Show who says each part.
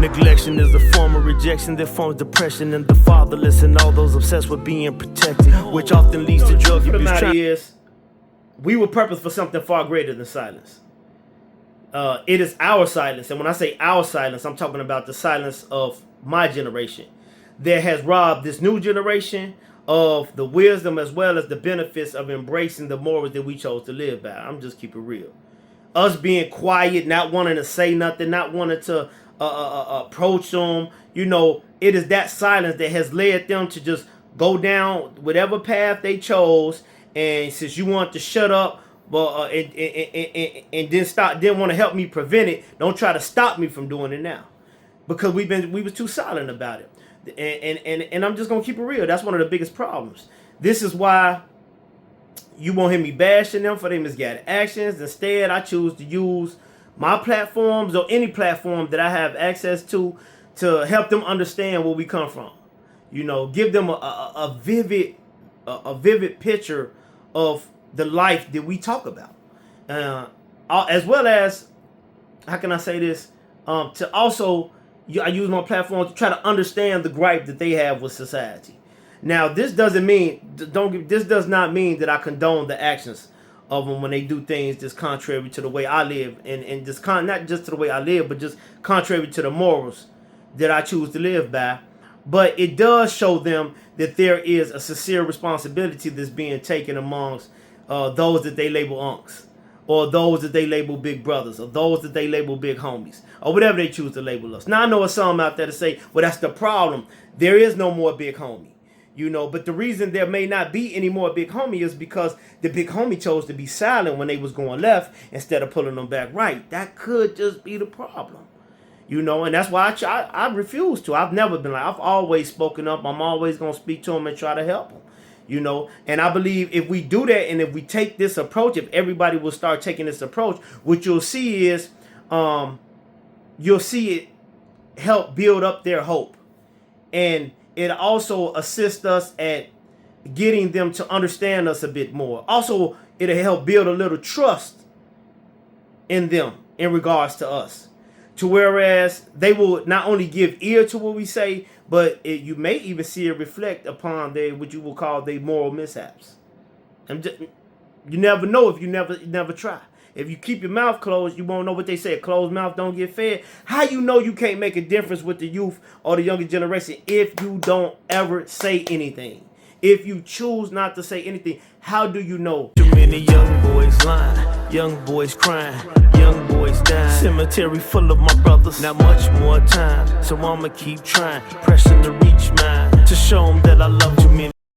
Speaker 1: Neglection is a form of rejection that forms depression in the fatherless and all those obsessed with being protected, which often leads to drug abuse. The matter is, we were purposed for something far greater than silence. It is our silence, and when I say our silence, I'm talking about the silence of my generation that has robbed this new generation of the wisdom as well as the benefits of embracing the morals that we chose to live by. I'm just keeping it real. Us being quiet, not wanting to say nothing, not wanting to approach them, you know, it is that silence that has led them to just go down whatever path they chose. And since you want to shut up, but and didn't want to help me prevent it, don't try to stop me from doing it now, because we was too silent about it. And I'm just gonna keep it real. That's one of the biggest problems. This is why you won't hear me bashing them for their misguided actions. Instead, I choose to use my platforms or any platform that I have access to help them understand where we come from. You know, give them a vivid picture of the life that we talk about, as well as, how can I say this, to also, I use my platform to try to understand the gripe that they have with society. Now, this doesn't mean, this does not mean that I condone the actions of them when they do things just contrary to the way I live, and just not just to the way I live, but just contrary to the morals that I choose to live by. But it does show them that there is a sincere responsibility that's being taken amongst those that they label unks, or those that they label big brothers, or those that they label big homies, or whatever they choose to label us. Now, I know some out there to say, well, that's the problem. There is no more big homie, you know. But the reason there may not be any more big homie is because the big homie chose to be silent when they was going left instead of pulling them back right. That could just be the problem. You know, and that's why I refuse to. I've never been like, I've always spoken up. I'm always going to speak to them and try to help them. You know, and I believe if we do that, and if we take this approach, if everybody will start taking this approach, what you'll see is, you'll see it help build up their hope. And it also assists us at getting them to understand us a bit more. Also, it'll help build a little trust in them in regards to us. To whereas they will not only give ear to what we say, but you may even see it reflect upon what you will call their moral mishaps. And you never know if you never try. If you keep your mouth closed, you won't know what they say. A closed mouth don't get fed. How you know you can't make a difference with the youth or the younger generation if you don't ever say anything? If you choose not to say anything, how do you know? Too many young boys lying, young boys crying, young boys dying. Cemetery full of my brothers, not much more time. So I'ma keep trying, pressing to reach mine, to show them that I love you.